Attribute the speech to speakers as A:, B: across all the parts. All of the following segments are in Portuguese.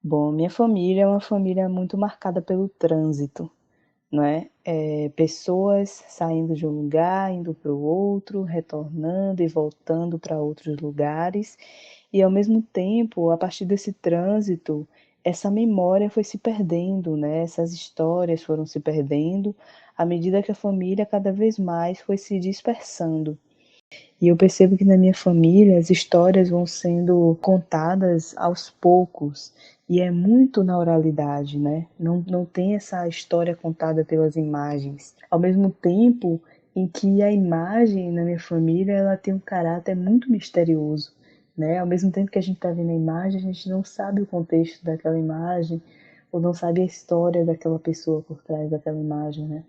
A: Bom, minha família é uma família muito marcada pelo trânsito, não é? Pessoas saindo de um lugar, indo para o outro, retornando e voltando para outros lugares, e ao mesmo tempo, a partir desse trânsito, essa memória foi se perdendo, né? Essas histórias foram se perdendo à medida que a família cada vez mais foi se dispersando. E eu percebo que na minha família as histórias vão sendo contadas aos poucos. E é muito na oralidade, né? Não tem essa história contada pelas imagens. Ao mesmo tempo em que a imagem na minha família ela tem um caráter muito misterioso, né? Ao mesmo tempo que a gente está vendo a imagem, a gente não sabe o contexto daquela imagem ou não sabe a história daquela pessoa por trás daquela imagem, né?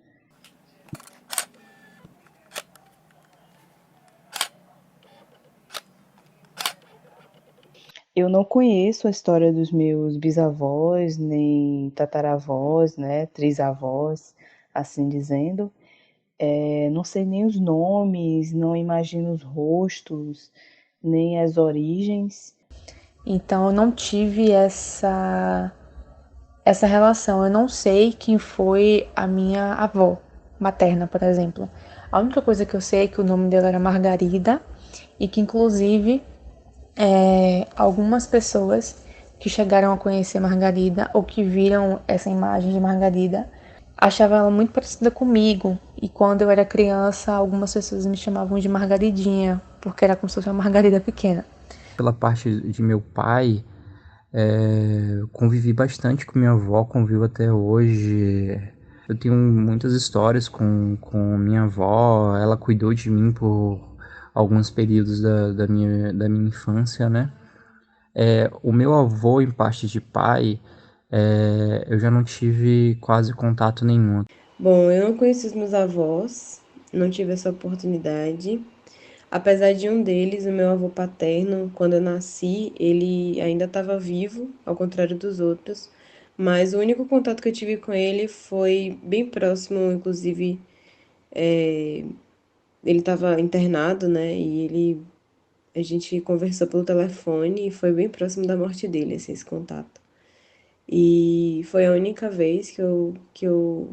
A: Eu não conheço a história dos meus bisavós, nem tataravós, né, trisavós, assim dizendo. Não sei nem os nomes, não imagino os rostos, nem as origens.
B: Então eu não tive essa relação. Eu não sei quem foi a minha avó materna, por exemplo. A única coisa que eu sei é que o nome dela era Margarida e que inclusive algumas pessoas que chegaram a conhecer Margarida ou que viram essa imagem de Margarida achavam ela muito parecida comigo. E quando eu era criança, algumas pessoas me chamavam de Margaridinha, porque era como se fosse uma Margarida pequena.
C: Pela parte de meu pai, convivi bastante com minha avó, convivo até hoje. Eu tenho muitas histórias com minha avó, ela cuidou de mim por alguns períodos da minha infância, né? O meu avô, em parte de pai, eu já não tive quase contato nenhum.
D: Bom, eu não conheci os meus avós, não tive essa oportunidade. Apesar de um deles, o meu avô paterno, quando eu nasci, ele ainda estava vivo, ao contrário dos outros. Mas o único contato que eu tive com ele foi bem próximo, inclusive, ele estava internado, né? A gente conversou pelo telefone e foi bem próximo da morte dele, assim, esse contato. E foi a única vez que eu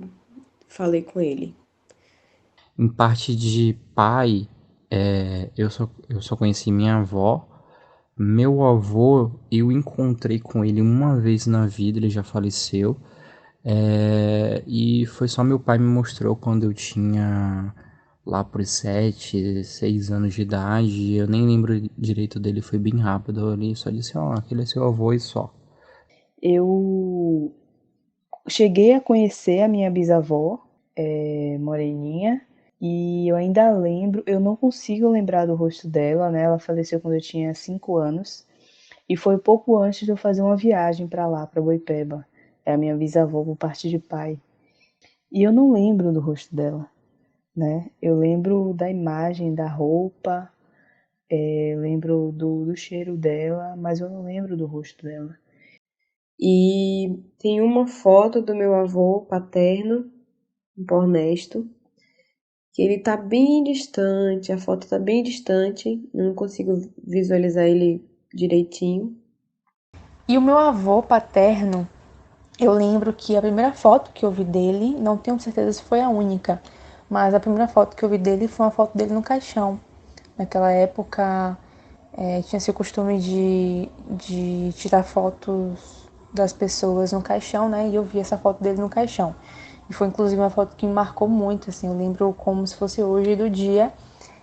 D: falei com ele.
C: Em parte de pai, eu só conheci minha avó. Meu avô, eu encontrei com ele uma vez na vida, ele já faleceu. E foi só meu pai me mostrou quando eu tinha lá por 7, 6 anos de idade. Eu nem lembro direito dele, foi bem rápido. Ele só disse, ó, aquele é seu avô e só.
A: Eu cheguei a conhecer a minha bisavó, moreninha, e eu ainda lembro, eu não consigo lembrar do rosto dela, né? Ela faleceu quando eu tinha 5 anos, e foi pouco antes de eu fazer uma viagem para lá, para Boipeba. É a minha bisavó por parte de pai. E eu não lembro do rosto dela, né? Eu lembro da imagem, da roupa, lembro do cheiro dela, mas eu não lembro do rosto dela.
D: E tem uma foto do meu avô paterno, um pó honesto, que ele tá bem distante, a foto tá bem distante, eu não consigo visualizar ele direitinho.
B: E o meu avô paterno, eu lembro que a primeira foto que eu vi dele, não tenho certeza se foi a única, mas a primeira foto que eu vi dele foi uma foto dele no caixão. Naquela época tinha esse costume de tirar fotos das pessoas no caixão, né? E eu vi essa foto dele no caixão. E foi inclusive uma foto que me marcou muito, assim. Eu lembro como se fosse hoje do dia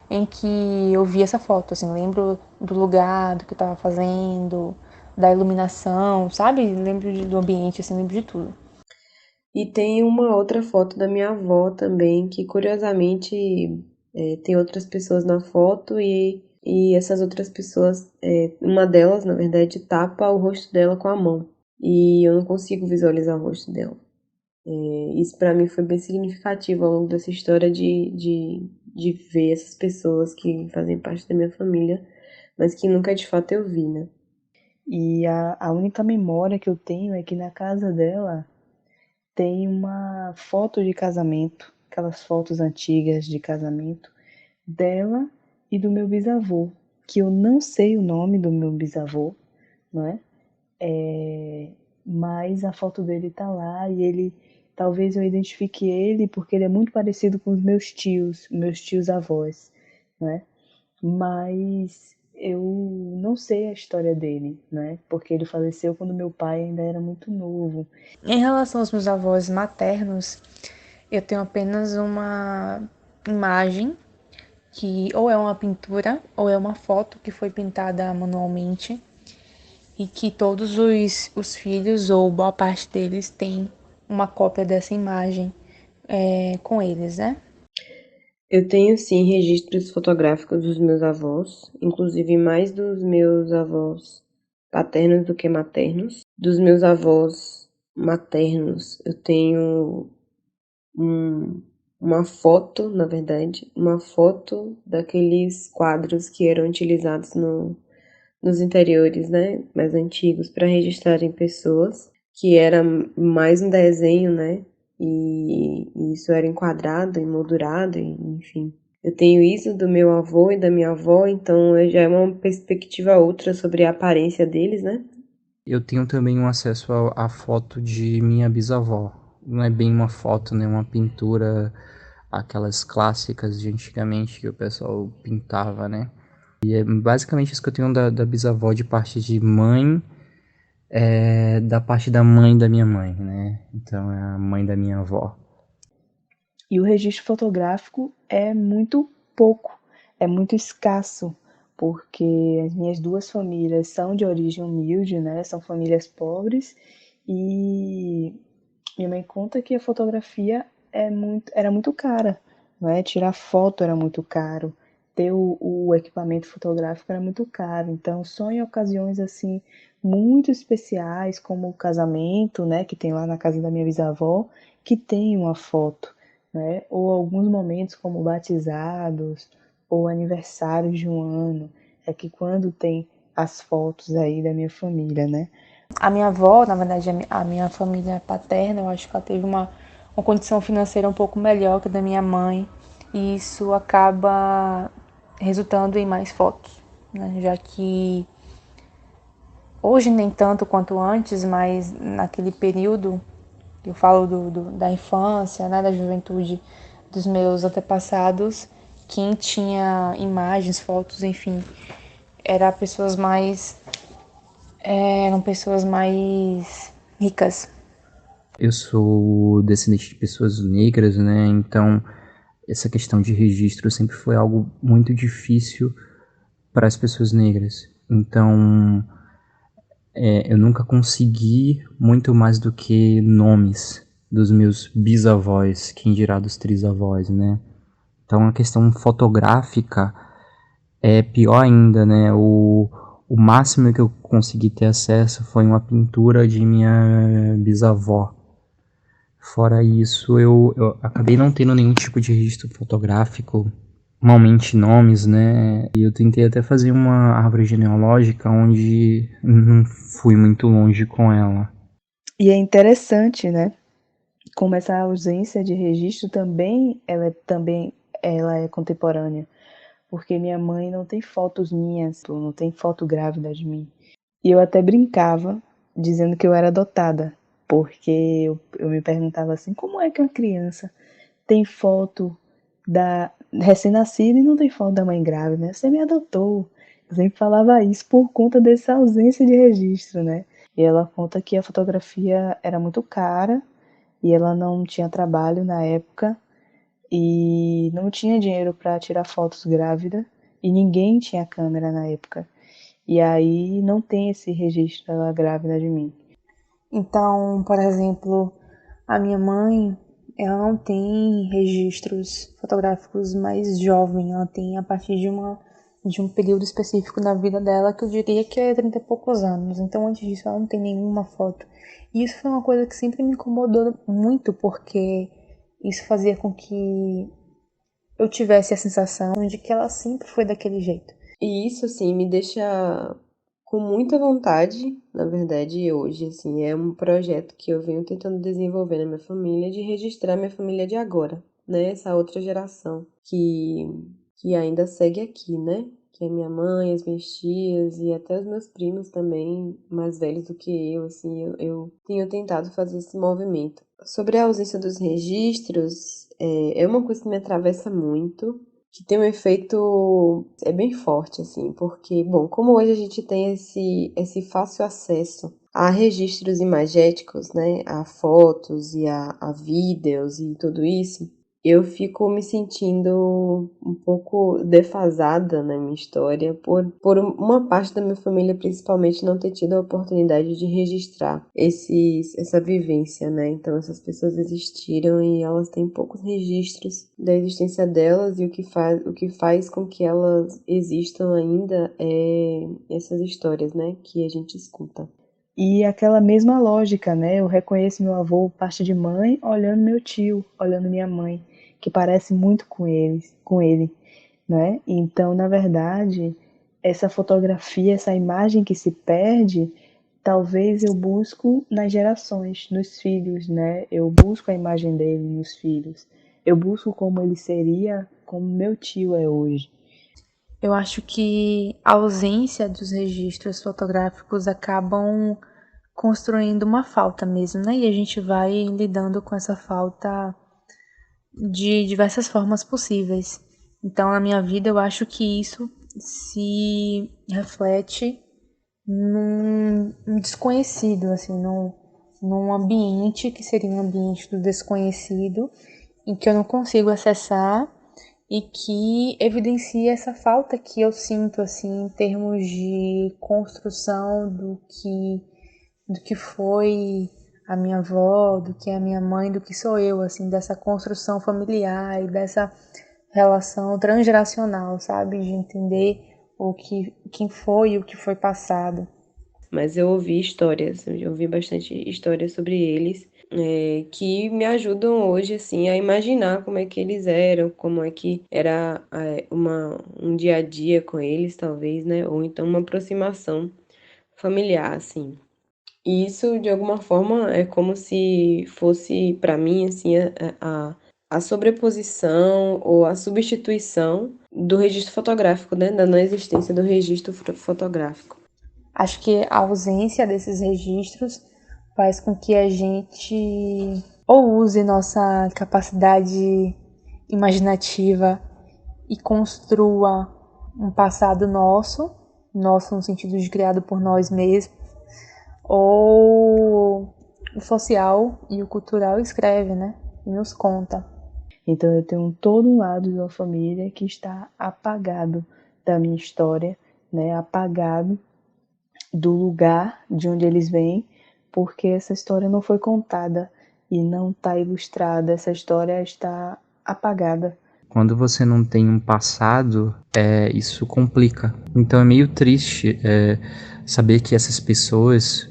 B: em que eu vi essa foto, assim. Eu lembro do lugar, do que eu tava fazendo, da iluminação, sabe? Lembro do ambiente, assim, lembro de tudo.
D: E tem uma outra foto da minha avó também, que curiosamente tem outras pessoas na foto e essas outras pessoas, uma delas, na verdade, tapa o rosto dela com a mão. E eu não consigo visualizar o rosto dela. Isso para mim foi bem significativo ao longo dessa história de ver essas pessoas que fazem parte da minha família, mas que nunca de fato eu vi, né?
A: E a única memória que eu tenho é que na casa dela tem uma foto de casamento, aquelas fotos antigas de casamento dela e do meu bisavô, que eu não sei o nome do meu bisavô, não é? mas a foto dele tá lá e ele, talvez eu identifique ele porque ele é muito parecido com os meus tios avós, né? Mas eu não sei a história dele, né? Porque ele faleceu quando meu pai ainda era muito novo.
B: Em relação aos meus avós maternos, eu tenho apenas uma imagem que ou é uma pintura ou é uma foto que foi pintada manualmente e que todos os filhos ou boa parte deles têm uma cópia dessa imagem com eles, né?
D: Eu tenho sim registros fotográficos dos meus avós, inclusive mais dos meus avós paternos do que maternos. Dos meus avós maternos, eu tenho uma foto, na verdade, uma foto daqueles quadros que eram utilizados nos interiores, né, mais antigos, para registrarem pessoas, que era mais um desenho, né, e isso era enquadrado, emoldurado, enfim. Eu tenho isso do meu avô e da minha avó, então já é uma perspectiva outra sobre a aparência deles, né?
C: Eu tenho também um acesso à foto de minha bisavó. Não é bem uma foto, né? Uma pintura, aquelas clássicas de antigamente que o pessoal pintava, né? E é basicamente isso que eu tenho da bisavó de parte de mãe, da parte da mãe da minha mãe, né? Então é a mãe da minha avó.
A: E o registro fotográfico é muito pouco, é muito escasso, porque as minhas duas famílias são de origem humilde, né? São famílias pobres e minha mãe conta que a fotografia era muito cara, não é? Tirar foto era muito caro, ter o equipamento fotográfico era muito caro. Então, só em ocasiões assim muito especiais, como o casamento, né, que tem lá na casa da minha bisavó, que tem uma foto, né? Ou alguns momentos como batizados ou aniversários de um ano, é que quando tem as fotos aí da minha família, né?
B: A minha avó, na verdade, a minha família paterna, eu acho que ela teve uma condição financeira um pouco melhor que a da minha mãe, e isso acaba resultando em mais fotos, né? Já que hoje nem tanto quanto antes, mas naquele período, eu falo da infância, né, da juventude dos meus antepassados, quem tinha imagens, fotos, enfim, eram pessoas mais ricas.
C: Eu sou descendente de pessoas negras, né? Então essa questão de registro sempre foi algo muito difícil para as pessoas negras. Então eu nunca consegui muito mais do que nomes dos meus bisavós, quem dirá dos trisavós, né? Então a questão fotográfica é pior ainda, né? O máximo que eu consegui ter acesso foi uma pintura de minha bisavó. Fora isso, eu acabei não tendo nenhum tipo de registro fotográfico, normalmente nomes, né? E eu tentei até fazer uma árvore genealógica onde não fui muito longe com ela.
A: E é interessante, né? Como essa ausência de registro também ela é contemporânea, porque minha mãe não tem fotos minhas, não tem foto grávida de mim. E eu até brincava dizendo que eu era adotada, porque eu me perguntava assim, como é que uma criança tem foto da recém-nascida e não tem foto da mãe grávida, né? Você me adotou. Eu sempre falava isso por conta dessa ausência de registro, né? E ela conta que a fotografia era muito cara e ela não tinha trabalho na época e não tinha dinheiro para tirar fotos grávida e ninguém tinha câmera na época. E aí não tem esse registro dela grávida de mim.
B: Então, por exemplo, a minha mãe, ela não tem registros fotográficos mais jovem, ela tem a partir de um período específico da vida dela, que eu diria que é 30 e poucos anos. Então, antes disso, ela não tem nenhuma foto. E isso foi uma coisa que sempre me incomodou muito, porque isso fazia com que eu tivesse a sensação de que ela sempre foi daquele jeito.
D: E isso, assim, me deixa com muita vontade, na verdade, hoje, assim, é um projeto que eu venho tentando desenvolver na minha família, de registrar minha família de agora, né? Essa outra geração que ainda segue aqui, né? que é minha mãe, as minhas tias e até os meus primos também, mais velhos do que eu, assim, eu tenho tentado fazer esse movimento. Sobre a ausência dos registros, é uma coisa que me atravessa muito, que tem um efeito bem forte, assim, porque, bom, como hoje a gente tem esse fácil acesso a registros imagéticos, né, a fotos e a vídeos e tudo isso, eu fico me sentindo um pouco defasada na minha história por uma parte da minha família, principalmente, não ter tido a oportunidade de registrar essa vivência, né? Então, essas pessoas existiram e elas têm poucos registros da existência delas e o que faz com que elas existam ainda é essas histórias, né? Que a gente escuta.
A: E aquela mesma lógica, né? Eu reconheço meu avô, parte de mãe, olhando meu tio, olhando minha mãe, que parece muito com ele, né? Então, na verdade, essa fotografia, essa imagem que se perde, talvez eu busco nas gerações, nos filhos, né? Eu busco a imagem dele nos filhos. Eu busco como ele seria, como meu tio é hoje.
B: Eu acho que a ausência dos registros fotográficos acabam construindo uma falta mesmo, né? E a gente vai lidando com essa falta de diversas formas possíveis. Então, na minha vida, eu acho que isso se reflete num desconhecido, assim, num ambiente que seria um ambiente do desconhecido, em que eu não consigo acessar e que evidencia essa falta que eu sinto, assim, em termos de construção do que foi a minha avó, do que é a minha mãe, do que sou eu, assim, dessa construção familiar e dessa relação transgeracional, sabe? De entender quem foi e o que foi passado.
D: Mas eu ouvi bastante histórias sobre eles, que me ajudam hoje, assim, a imaginar como é que eles eram, como é que era um dia a dia com eles, talvez, né? Ou então uma aproximação familiar, assim. E isso, de alguma forma, é como se fosse, para mim, assim, a sobreposição ou a substituição do registro fotográfico, né? Da não existência do registro fotográfico.
B: Acho que a ausência desses registros faz com que a gente ou use nossa capacidade imaginativa e construa um passado nosso no sentido de criado por nós mesmos, ou o social e o cultural escreve, né? E nos conta.
A: Então eu tenho todo um lado de uma família que está apagado da minha história, né? Apagado do lugar de onde eles vêm, porque essa história não foi contada e não está ilustrada, essa história está apagada.
C: Quando você não tem um passado, isso complica. Então é meio triste saber que essas pessoas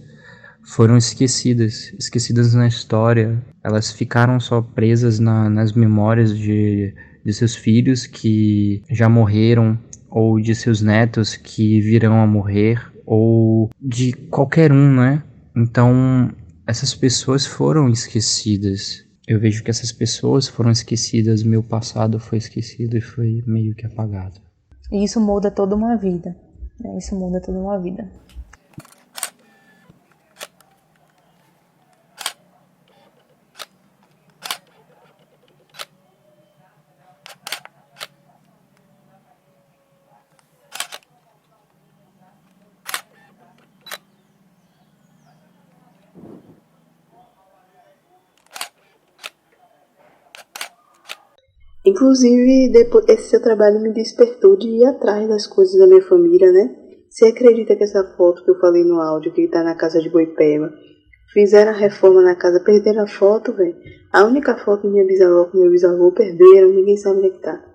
C: foram esquecidas na história. Elas ficaram só presas nas memórias de seus filhos que já morreram, ou de seus netos que virão a morrer, ou de qualquer um, né? Então, essas pessoas foram esquecidas. Eu vejo que essas pessoas foram esquecidas, meu passado foi esquecido e foi meio que apagado.
B: E isso muda toda uma vida, né? Isso muda toda uma vida.
E: Inclusive, depois, esse seu trabalho me despertou de ir atrás das coisas da minha família, né? Você acredita que essa foto que eu falei no áudio, que tá na casa de Boipeba, fizeram a reforma na casa, perderam a foto, velho? A única foto de minha bisavó com meu bisavô perderam, ninguém sabe onde é que tá.